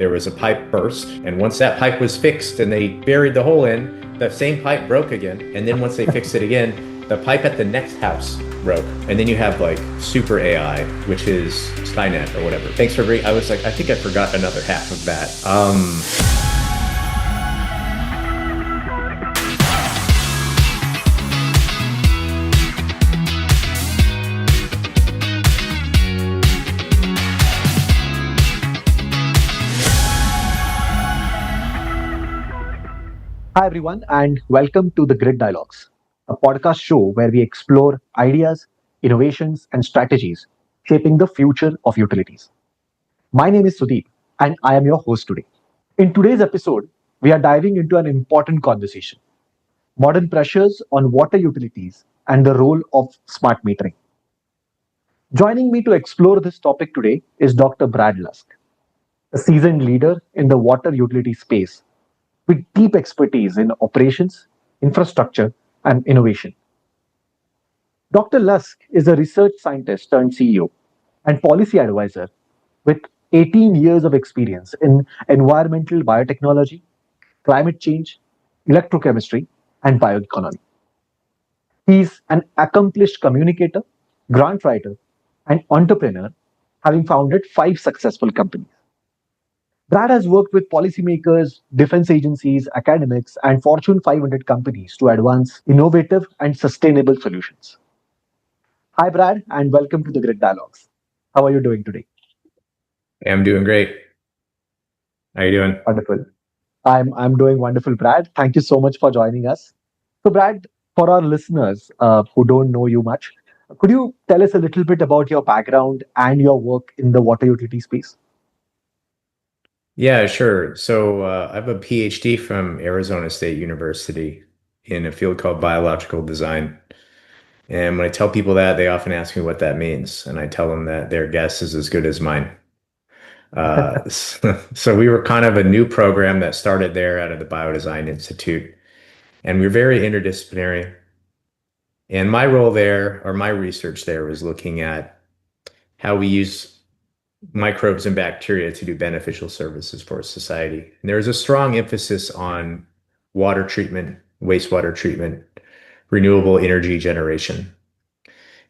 there was a pipe burst. And once that pipe was fixed and they buried the hole in, the same pipe broke again. And then once they fixed it again, the pipe at the next house broke. And then you have like super AI, which is Skynet or whatever. Thanks for bringing, I was like, I think I forgot another half of that. Hi, everyone, and welcome to the Grid Dialogues, a podcast show where we explore ideas, innovations, and strategies shaping the future of utilities. My name is Sudeep, and I am your host today. In today's episode, we are diving into an important conversation: modern pressures on water utilities and the role of smart metering. Joining me to explore this topic today is Dr. Brad Lusk, a seasoned leader in the water utility space with deep expertise in operations, infrastructure, and innovation. Dr. Lusk is a research scientist turned CEO and policy advisor with 18 years of experience in environmental biotechnology, climate change, electrochemistry, and bioeconomy. He's an accomplished communicator, grant writer, and entrepreneur, having founded 5 successful companies. Brad has worked with policymakers, defense agencies, academics, and Fortune 500 companies to advance innovative and sustainable solutions. Hi, Brad, and welcome to the Grid Dialogues. How are you doing today? I'm doing great. How are you doing? Wonderful. I'm doing wonderful, Brad. Thank you so much for joining us. So, Brad, for our listeners who don't know you much, could you tell us a little bit about your background and your work in the water utility space? Yeah, sure. So I have a PhD from Arizona State University in a field called biological design. And when I tell people that, they often ask me what that means. And I tell them that their guess is as good as mine. So we were kind of a new program that started there out of the Biodesign Institute. And we were very interdisciplinary. And my role there, or my research there, was looking at how we use microbes and bacteria to do beneficial services for society. And there was a strong emphasis on water treatment, wastewater treatment, renewable energy generation.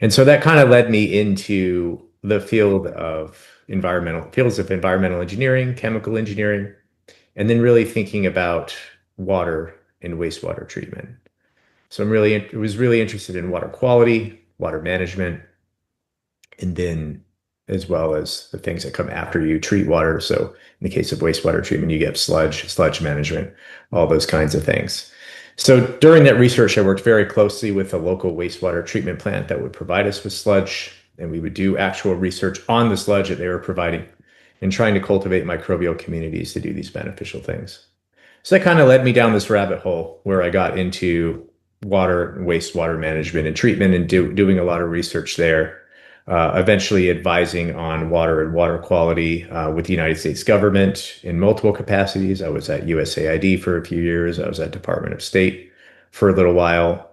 And so that kind of led me into the fields of environmental engineering, chemical engineering, and then really thinking about water and wastewater treatment. So was really interested in water quality, water management, and then as well as the things that come after you treat water. So in the case of wastewater treatment, you get sludge management, all those kinds of things. So during that research, I worked very closely with a local wastewater treatment plant that would provide us with sludge, and we would do actual research on the sludge that they were providing and trying to cultivate microbial communities to do these beneficial things. So that kind of led me down this rabbit hole where I got into water and wastewater management and treatment and doing a lot of research there. Eventually advising on water and water quality with the United States government in multiple capacities. I was at USAID for a few years. I was at Department of State for a little while.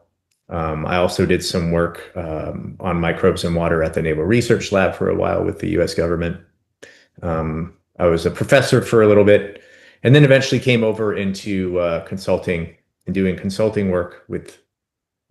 I also did some work on microbes and water at the Naval Research Lab for a while with the US government. I was a professor for a little bit, and then eventually came over into consulting and doing consulting work with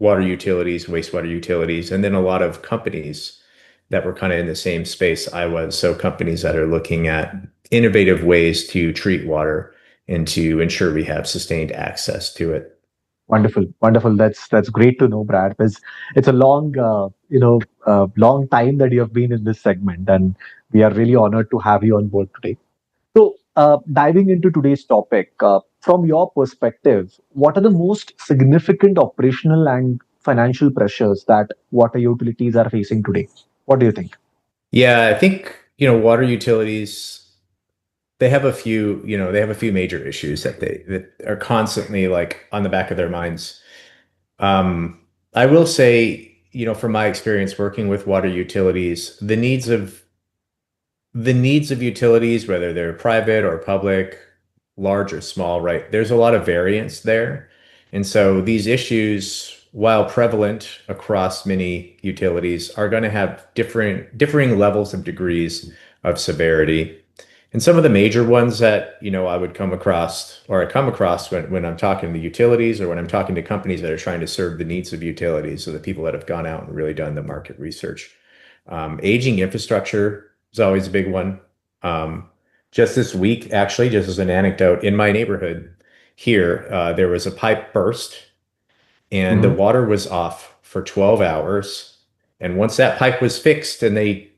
water utilities, wastewater utilities, and then a lot of companies that were kind of in the same space I was. So companies that are looking at innovative ways to treat water and to ensure we have sustained access to it. Wonderful, wonderful. That's great to know, Brad. Because it's a long time that you have been in this segment, and we are really honored to have you on board today. So, diving into today's topic, from your perspective, what are the most significant operational and financial pressures that water utilities are facing today? What do you think? Yeah, I think, water utilities, they have a few major issues that are constantly like on the back of their minds. I will say, from my experience working with water utilities, the needs of utilities, whether they're private or public, large or small, right? There's a lot of variance there. And so these issues, while prevalent across many utilities, are going to have differing levels of degrees of severity. And some of the major ones that, I would come across or I come across when I'm talking to utilities or when I'm talking to companies that are trying to serve the needs of utilities, so the people that have gone out and really done the market research. Aging infrastructure is always a big one. Um, just this week, actually, just as an anecdote, in my neighborhood here, there was a pipe burst and the Hmm. water was off for 12 hours. And once that pipe was fixed and they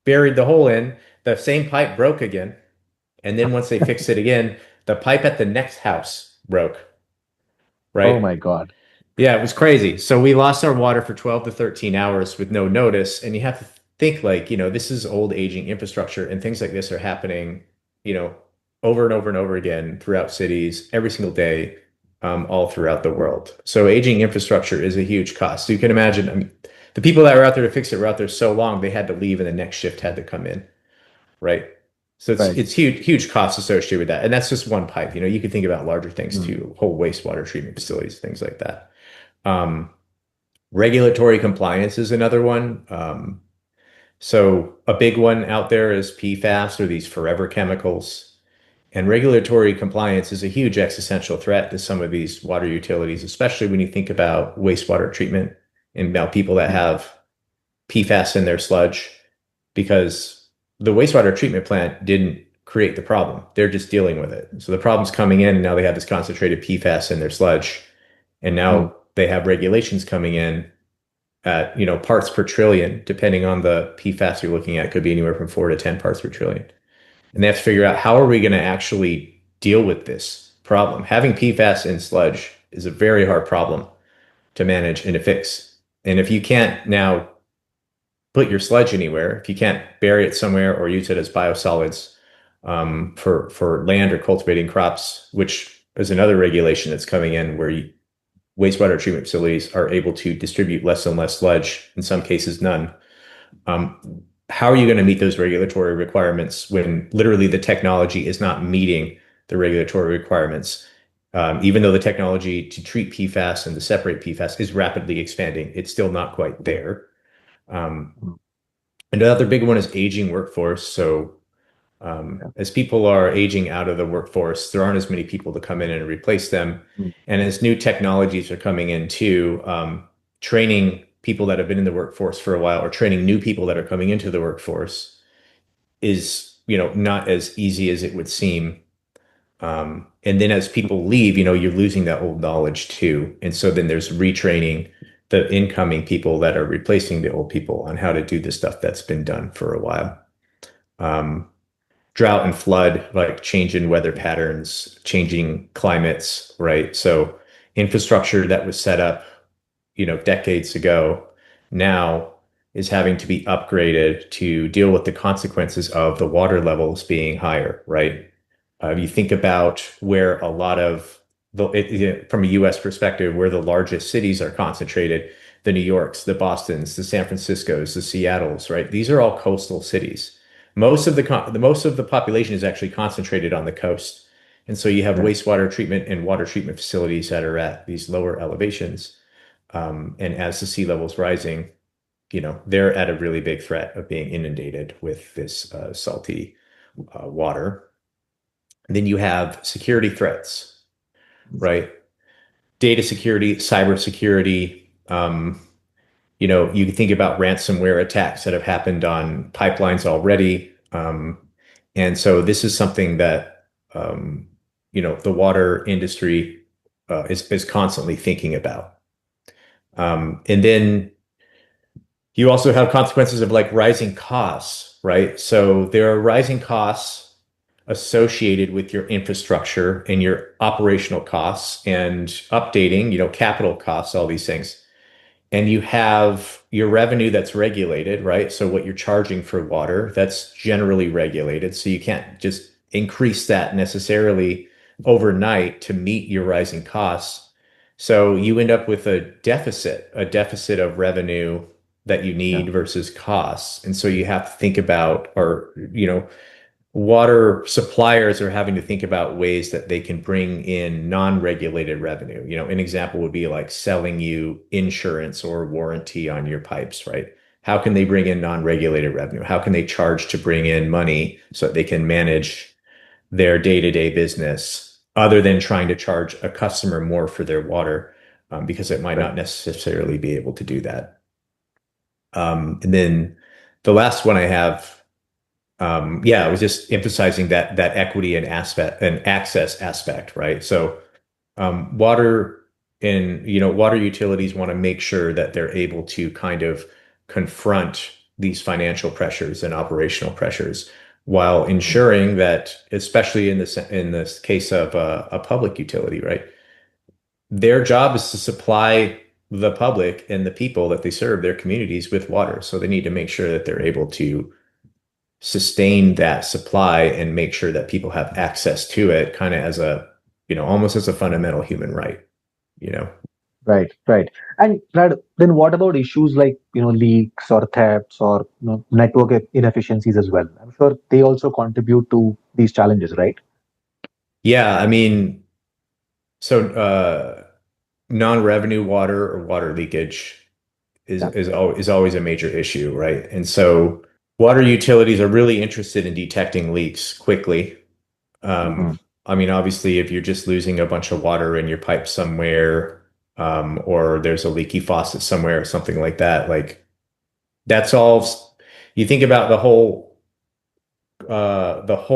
buried the hole in, the same pipe broke again. And then once they fixed it again, the pipe at the next house broke, Oh right? my God. Yeah, it was crazy. So we lost our water for 12 to 13 hours with no notice. And you have to think like, this is old aging infrastructure and things like this are happening, you know, over and over and over again throughout cities every single day, all throughout the world. So aging infrastructure is a huge cost. So you can imagine, I mean, the people that were out there to fix it were out there so long they had to leave and the next shift had to come in, right? So it's Right. it's huge costs associated with that. And that's just one pipe. You can think about larger things Mm. too, whole wastewater treatment facilities, things like that. Um, Regulatory compliance is another one. So a big one out there is PFAS or these forever chemicals. And regulatory compliance is a huge existential threat to some of these water utilities, especially when you think about wastewater treatment and about people that Mm. have PFAS in their sludge, because the wastewater treatment plant didn't create the problem. They're just dealing with it. So the problem's coming in, and now they have this concentrated PFAS in their sludge. And Mm. now they have regulations coming in at, parts per trillion, depending on the PFAS you're looking at, it could be anywhere from 4 to 10 parts per trillion. And they have to figure out how are we going to actually deal with this problem. Having PFAS in sludge is a very hard problem to manage and to fix. And if you can't now put your sludge anywhere, if you can't bury it somewhere or use it as biosolids for land or cultivating crops, which is another regulation that's coming in where wastewater treatment facilities are able to distribute less and less sludge, in some cases none. How are you going to meet those regulatory requirements when literally the technology is not meeting the regulatory requirements? Even though the technology to treat PFAS and to separate PFAS is rapidly expanding, it's still not quite there. Um, Mm. Another big one is aging workforce. So Yeah. as people are aging out of the workforce, there aren't as many people to come in and replace them. Mm. And as new technologies are coming in too, training people that have been in the workforce for a while or training new people that are coming into the workforce is, not as easy as it would seem. And then as people leave, you're losing that old knowledge too. And so then there's retraining the incoming people that are replacing the old people on how to do the stuff that's been done for a while. Um, Drought and flood, like change in weather patterns, changing climates, right? So infrastructure that was set up, decades ago now is having to be upgraded to deal with the consequences of the water levels being higher, right? You think about where a lot of from a US perspective, where the largest cities are concentrated, the New Yorks, the Bostons, the San Franciscos, the Seattles, right? These are all coastal cities. Most of the population is actually concentrated on the coast. And so you have Yeah. wastewater treatment and water treatment facilities that are at these lower elevations. And as the sea level's rising, they're at a really big threat of being inundated with this salty water. And then you have security threats, right? Data security, cyber security. You can think about ransomware attacks that have happened on pipelines already. And so this is something that, the water industry is constantly thinking about. And then you also have consequences of like rising costs, right? So there are rising costs associated with your infrastructure and your operational costs and updating, capital costs, all these things. And you have your revenue that's regulated, right? So what you're charging for water, that's generally regulated. So you can't just increase that necessarily overnight to meet your rising costs. So you end up with a deficit of revenue that you Yeah. need versus costs. And so you have to think about, or, water suppliers are having to think about ways that they can bring in non-regulated revenue. An example would be like selling you insurance or warranty on your pipes, right? how can they bring in non-regulated revenue? How can they charge to bring in money so that they can manage their day-to-day business other than trying to charge a customer more for their water, because it might Right. not necessarily be able to do that. And then the last one I have, yeah, I was just emphasizing that equity and aspect and access aspect, right? So water and water utilities want to make sure that they're able to kind of confront these financial pressures and operational pressures while ensuring that, especially in this case of a public utility, right? Their job is to supply the public and the people that they serve, their communities, with water. So they need to make sure that they're able to sustain that supply and make sure that people have access to it, kind of as a, almost as a fundamental human right, you know? Right, right. And Brad, then what about issues like, leaks or thefts or network inefficiencies as well? I'm sure they also contribute to these challenges, right? Yeah, I mean, so non-revenue water or water leakage Yeah. is always a major issue, right? And so water utilities are really interested in detecting leaks quickly. Mm. I mean, obviously, if you're just losing a bunch of water in your pipe somewhere, or there's a leaky faucet somewhere or something like that, like that's all. You think about the whole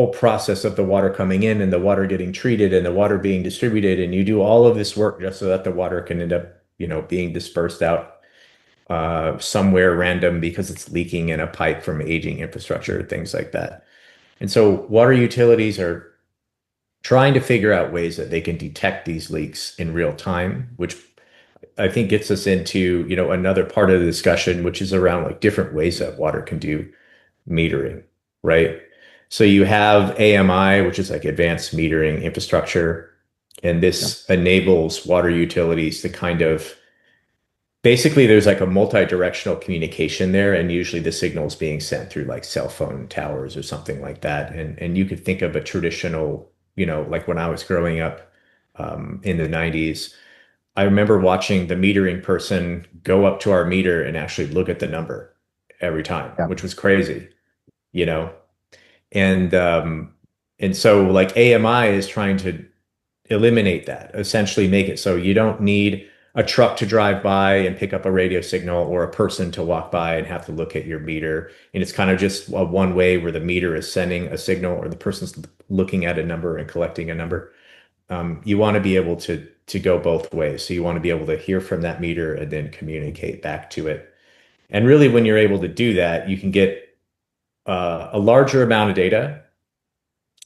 process of the water coming in and the water getting treated and the water being distributed, and you do all of this work just so that the water can end up, being dispersed out somewhere random because it's leaking in a pipe from aging infrastructure, things like that. And so water utilities are trying to figure out ways that they can detect these leaks in real time, which I think gets us into, another part of the discussion, which is around like different ways that water can do metering, right? So you have AMI, which is like advanced metering infrastructure, and Yeah. this enables water utilities to kind of basically there's like a multi-directional communication there, and usually the signal is being sent through like cell phone towers or something like that. And you could think of a traditional, like when I was growing up in the 90s, I remember watching the metering person go up to our meter and actually look at the number every time, Yeah. which was crazy, you know? And and so like AMI is trying to eliminate that, essentially make it so you don't need a truck to drive by and pick up a radio signal or a person to walk by and have to look at your meter. And it's kind of just a one way where the meter is sending a signal or the person's looking at a number and collecting a number. You want to be able to go both ways. So you want to be able to hear from that meter and then communicate back to it. And really, when you're able to do that, you can get a larger amount of data.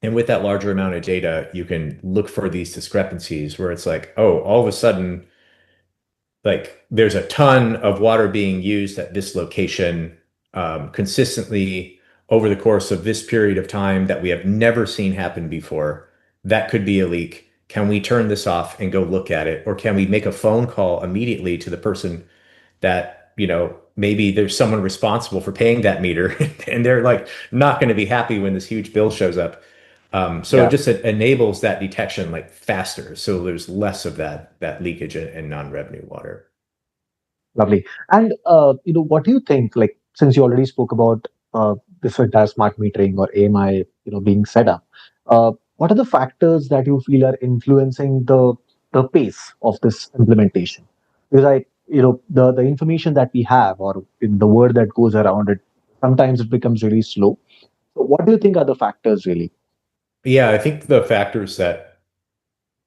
And with that larger amount of data, you can look for these discrepancies where it's like, oh, all of a sudden, like there's a ton of water being used at this location consistently over the course of this period of time that we have never seen happen before. That could be a leak. Can we turn this off and go look at it? Or can we make a phone call immediately to the person that, maybe there's someone responsible for paying that meter and they're like not going to be happy when this huge bill shows up. So it Yeah. just enables that detection like faster. So there's less of that leakage and non-revenue water. Lovely. And what do you think? Like, since you already spoke about this entire smart metering or AMI, being set up, what are the factors that you feel are influencing the pace of this implementation? Because the information that we have, or in the word that goes around it, sometimes it becomes really slow. So, what do you think are the factors really? Yeah, I think the factors that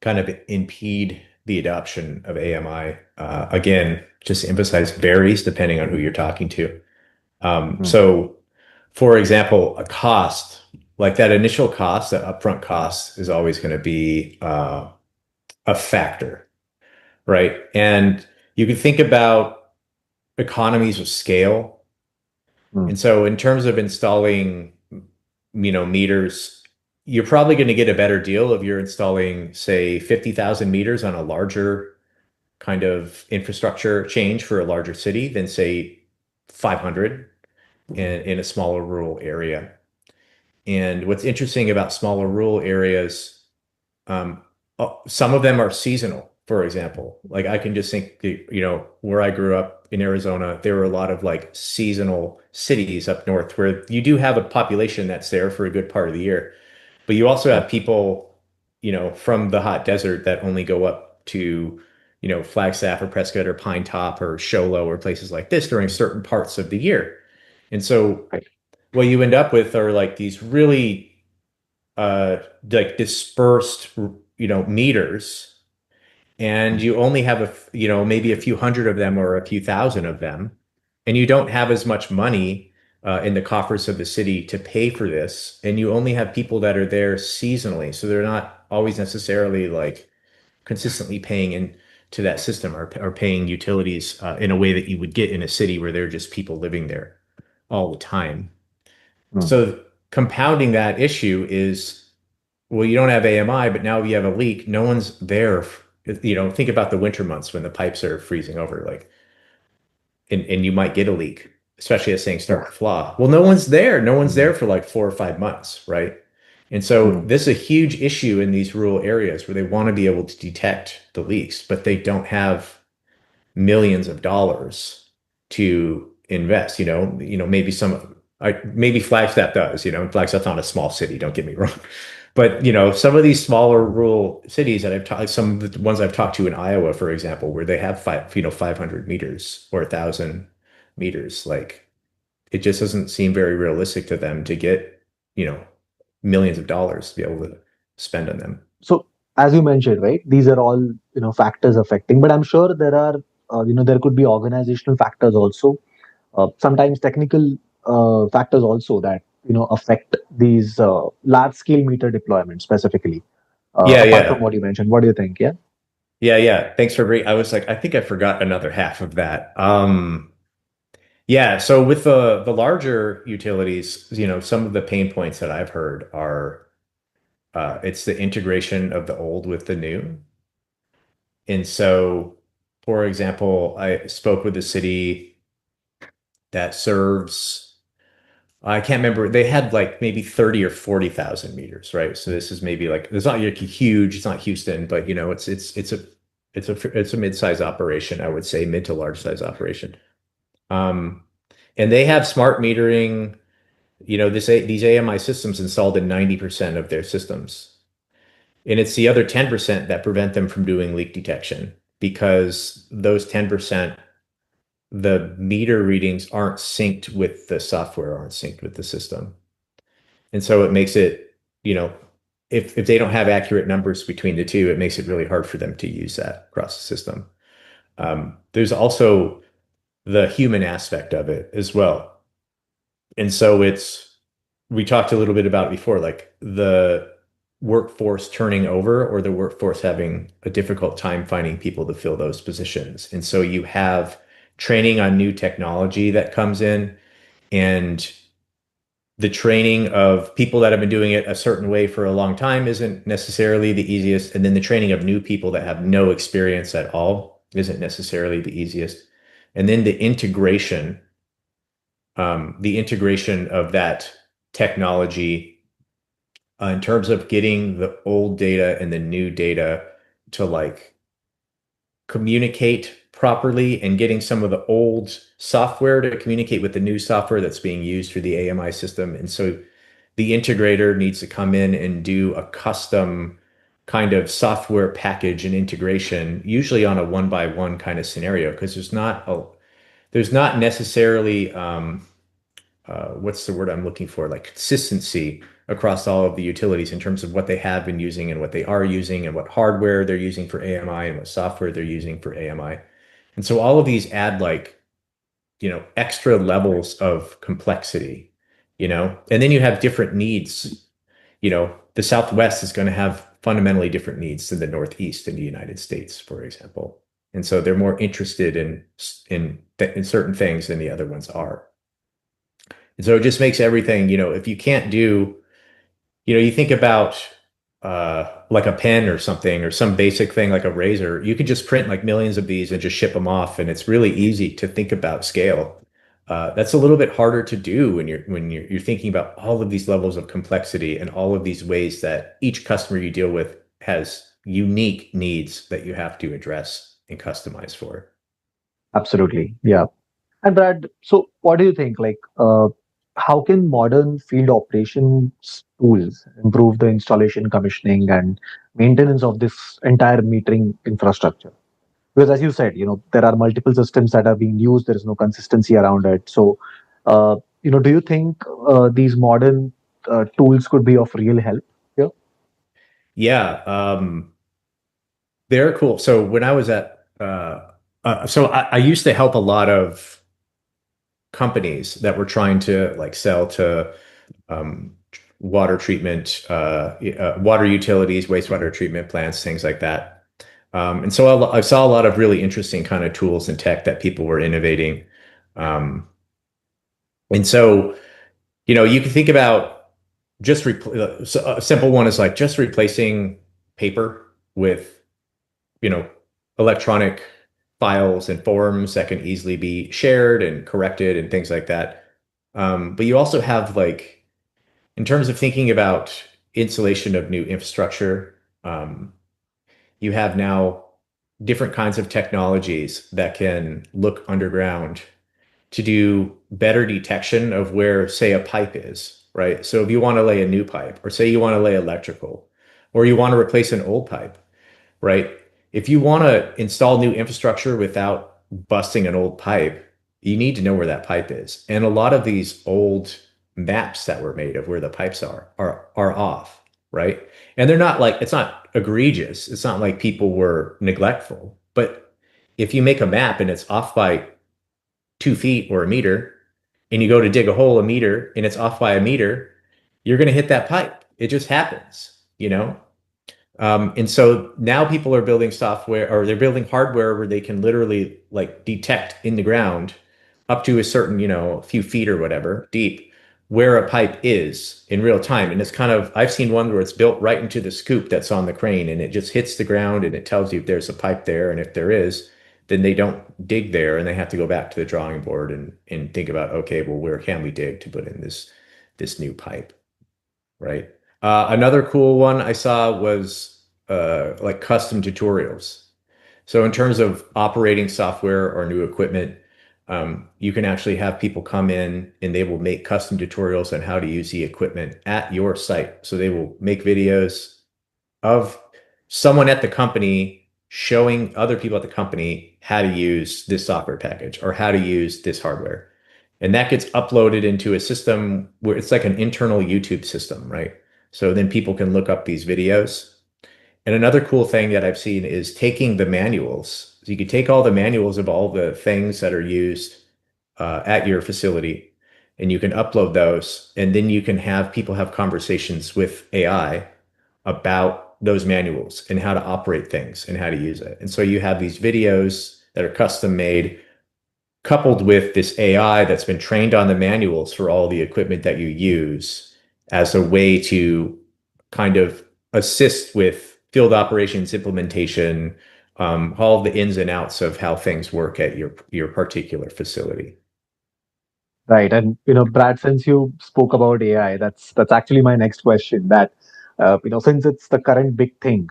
kind of impede the adoption of AMI, again, just to emphasize, varies depending on who you're talking to. Mm. So, for example, a cost, like that initial cost, that upfront cost is always going to be a factor, right? And you can think about economies of scale. Mm. And so, in terms of installing, meters, you're probably going to get a better deal if you're installing, say, 50,000 meters on a larger kind of infrastructure change for a larger city than, say, 500 in a smaller rural area. And what's interesting about smaller rural areas, um, some of them are seasonal, for example. Like I can just think, where I grew up, in Arizona, there were a lot of like seasonal cities up north where you do have a population that's there for a good part of the year. But you also Yeah. have people, from the hot desert that only go up to, Flagstaff or Prescott or Pine Top or Show Low or places like this during certain parts of the year. And so Right. what you end up with are like these really uh like dispersed, meters, and you only have maybe a few hundred of them or a few thousand of them, and you don't have as much money in the coffers of the city to pay for this, and you only have people that are there seasonally, so they're not always necessarily like consistently paying into that system or paying utilities in a way that you would get in a city where there are just people living there all the time. Mm. So compounding that issue is, well, you don't have AMI, but now you have a leak. No one's there. Think about the winter months when the pipes are freezing over, like, and you might get a leak, especially as things Yeah. start to flaw. Well, no one's there. No one's Mm. there for like 4 or 5 months, right? And so Mm. this is a huge issue in these rural areas where they want to be able to detect the leaks, but they don't have millions of dollars to invest. Maybe maybe Flagstaff does. Flagstaff's not a small city. Don't get me wrong, but some of these smaller rural cities that I've talked, some of the ones I've talked to in Iowa, for example, where they have 500 meters or 1,000 meters, like it just doesn't seem very realistic to them to get you know millions of dollars to be able to spend on them. So as you mentioned, right, these are all factors affecting, but I'm sure there are there could be organizational factors also, sometimes technical factors also that affect these large scale meter deployments specifically. Yeah, Apart from yeah. what you mentioned, what do you think? Yeah. Yeah, yeah. Thanks for bringing. I was like, I think I forgot another half of that. Yeah. So with the larger utilities, some of the pain points that I've heard are it's the integration of the old with the new. And so, for example, I spoke with a city that serves. I can't remember. They had like maybe 30 or 40,000 meters, right? So this is maybe like it's not like huge. It's not Houston, but it's a mid-size operation, I would say, mid to large size operation. Um, and they have smart metering, these AMI systems installed in 90% of their systems. And it's the other 10% that prevent them from doing leak detection because those 10%, the meter readings aren't synced with the software, aren't synced with the system. And so it makes it, you know, if they don't have accurate numbers between the two, it makes it really hard for them to use that across the system. There's also the human aspect of it as well. And so we talked a little bit about it before, like the workforce turning over or the workforce having a difficult time finding people to fill those positions. And so you have training on new technology that comes in, and the training of people that have been doing it a certain way for a long time isn't necessarily the easiest. And then the training of new people that have no experience at all isn't necessarily the easiest. And then the integration of that technology in terms of getting the old data and the new data to like communicate properly and getting some of the old software to communicate with the new software that's being used through the AMI system. And so the integrator needs to come in and do a custom kind of software package and integration, usually on a one by one kind of scenario, because there's not necessarily what's the word I'm looking for? Like consistency across all of the utilities in terms of what they have been using and what they are using and what hardware they're using for AMI and what software they're using for AMI. And so all of these add like, extra levels of complexity, and then you have different needs. The Southwest is going to have fundamentally different needs than the Northeast in the United States, for example. And so they're more interested in certain things than the other ones are. And so it just makes everything, if you can't do, you think about like a pen or something or some basic thing like a razor, you could just print like millions of these and just ship them off. And it's really easy to think about scale. That's a little bit harder to do when you're thinking about all of these levels of complexity and all of these ways that each customer you deal with has unique needs that you have to address and customize for. Absolutely. Yeah. And Brad, so what do you think? How can modern field operations tools improve the installation, commissioning, and maintenance of this entire metering infrastructure? Because as you said, there are multiple systems that are being used. There is no consistency around it. So, do you think these modern tools could be of real help here? Yeah, they're cool. So when I was at, I used to help a lot of companies that were trying to like sell to um, water treatment, water utilities, wastewater treatment plants, things like that. And so I saw a lot of really interesting kind of tools and tech that people were innovating. Um, and so, you can think about so a simple one is like just replacing paper with, you know, electronic files and forms that can easily be shared and corrected and things like that. But you also have like, in terms of thinking about installation of new infrastructure, you have now different kinds of technologies that can look underground to do better detection of where, say, a pipe is, right? So if you want to lay a new pipe, or say you want to lay electrical, or you want to replace an old pipe, right? If you want to install new infrastructure without busting an old pipe, you need to know where that pipe is. And a lot of these old maps that were made of where the pipes are off, right? And they're not like it's not egregious. It's not like people were neglectful. But if you make a map and it's off by 2 feet or a meter, and you go to dig a hole a meter and it's off by a meter, you're going to hit that pipe. It just happens, you know? And so now people are building software or they're building hardware where they can literally like detect in the ground up to a certain, a few feet or whatever deep where a pipe is in real time. And it's kind of, I've seen one where it's built right into the scoop that's on the crane and it just hits the ground and it tells you if there's a pipe there. And if there is, then they don't dig there and they have to go back to the drawing board and think about, okay, well, where can we dig to put in this new pipe? Right. Another cool one I saw was like custom tutorials. So in terms of operating software or new equipment, you can actually have people come in and they will make custom tutorials on how to use the equipment at your site. So they will make videos of someone at the company showing other people at the company how to use this software package or how to use this hardware. And that gets uploaded into a system where it's like an internal YouTube system, right? So then people can look up these videos. And another cool thing that I've seen is taking the manuals. So you could take all the manuals of all the things that are used at your facility, and you can upload those, and then you can have people have conversations with AI about those manuals and how to operate things and how to use it. And so you have these videos that are custom made coupled with this AI that's been trained on the manuals for all the equipment that you use as a way to kind of assist with field operations implementation, all the ins and outs of how things work at your particular facility. Right. And Brad, since you spoke about AI, that's actually my next question. That since it's the current big thing,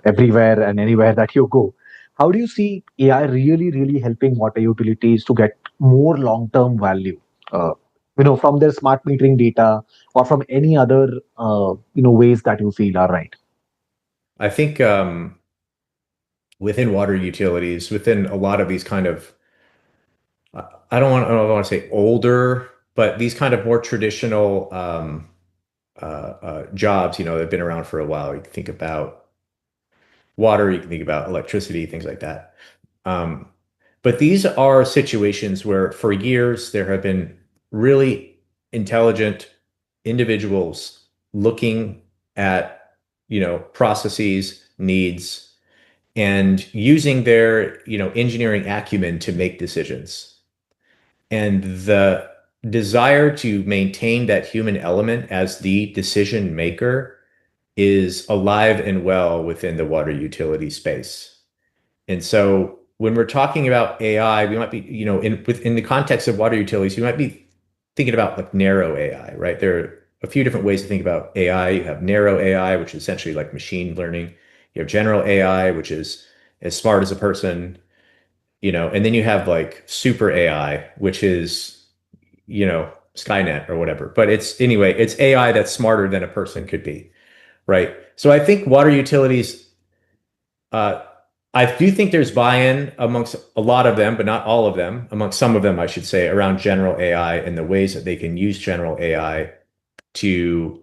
everywhere and anywhere that you go, how do you see AI really, really helping water utilities to get more long-term value? From their smart metering data or from any other ways that you feel are right. I think within water utilities, within a lot of these kind of, I don't want to say older, but these kind of more traditional jobs, that have been around for a while. You can think about water, you can think about electricity, things like that. Um, but these are situations where for years there have been really intelligent individuals looking at, processes, needs, and using their, engineering acumen to make decisions. And the desire to maintain that human element as the decision maker is alive and well within the water utility space. And so when we're talking about AI, we might be, in the context of water utilities, you might be thinking about like narrow AI, right? There are a few different ways to think about AI. You have narrow AI, which is essentially like machine learning. You have general AI, which is as smart as a person. and then you have like super AI, which is, Skynet or whatever. But it's AI that's smarter than a person could be, right? So I think water utilities, uh, I do think there's buy-in amongst a lot of them, but not all of them, amongst some of them, I should say, around general AI and the ways that they can use general AI to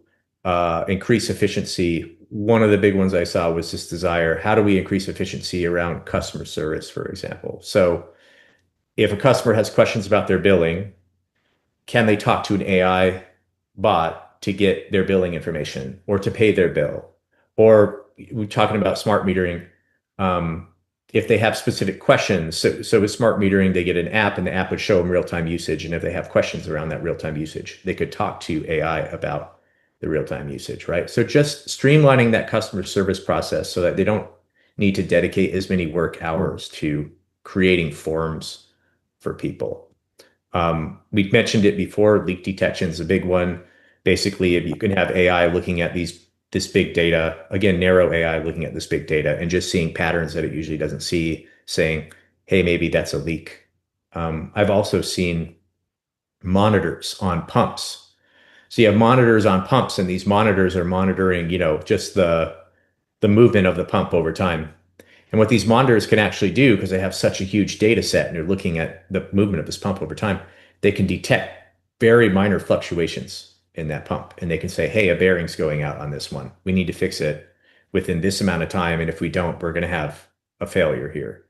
increase efficiency. One of the big ones I saw was this desire, how do we increase efficiency around customer service, for example? So if a customer has questions about their billing, can they talk to an AI bot to get their billing information or to pay their bill? Or we're talking about smart metering. Um, if they have specific questions, so with smart metering, they get an app and the app would show them real-time usage. And if they have questions around that real-time usage, they could talk to AI about the real-time usage, right? So just streamlining that customer service process so that they don't need to dedicate as many work hours to creating forms for people. We've mentioned it before. Leak detection is a big one. Basically, if you can have AI looking at this big data, again, narrow AI looking at this big data and just seeing patterns that it usually doesn't see, saying, hey, maybe that's a leak. I've also seen monitors on pumps. So you have monitors on pumps, and these monitors are monitoring, just the movement of the pump over time. And what these monitors can actually do, because they have such a huge data set and they're looking at the movement of this pump over time, they can detect very minor fluctuations in that pump. And they can say, hey, a bearing's going out on this one. We need to fix it within this amount of time. And if we don't, we're going to have a failure here.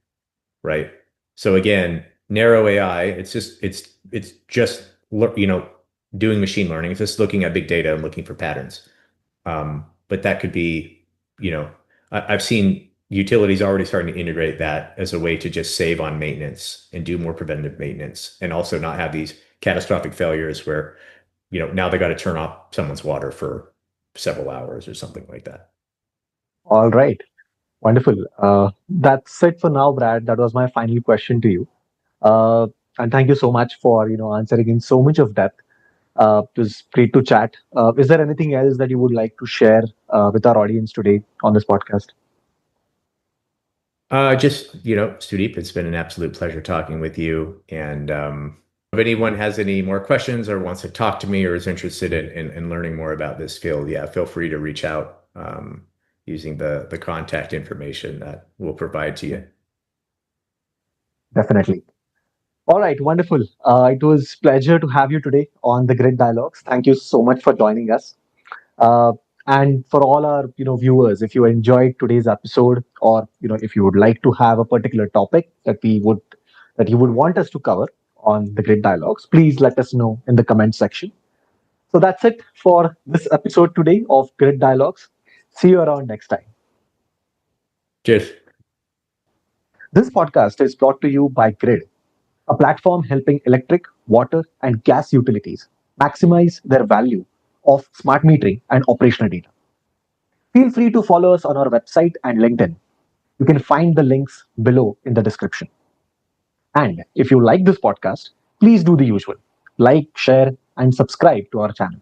Right. So again, narrow AI, it's just, doing machine learning. It's just looking at big data and looking for patterns. But that could be, I've seen utilities already starting to integrate that as a way to just save on maintenance and do more preventative maintenance and also not have these catastrophic failures where, now they got to turn off someone's water for several hours or something like that. All right. Wonderful. That's it for now, Brad. That was my final question to you. Uh, and thank you so much for answering in so much of depth. It was great to chat. Is there anything else that you would like to share with our audience today on this podcast? Just, Sudeep, it's been an absolute pleasure talking with you. And if anyone has any more questions or wants to talk to me or is interested in learning more about this skill, yeah, feel free to reach out using the contact information that we'll provide to you. Definitely. All right, wonderful. It was pleasure to have you today on the Grid Dialogues. Thank you so much for joining us. Uh, and for all our viewers, if you enjoyed today's episode, or if you would like to have a particular topic that you would want us to cover on the Grid Dialogues, please let us know in the comment section. So that's it for this episode today of Grid Dialogues. See you around next time. Cheers. This podcast is brought to you by Grid, a platform helping electric, water, and gas utilities maximize their value of smart metering and operational data. Feel free to follow us on our website and LinkedIn. You can find the links below in the description. And if you like this podcast, please do the usual: like, share, and subscribe to our channel.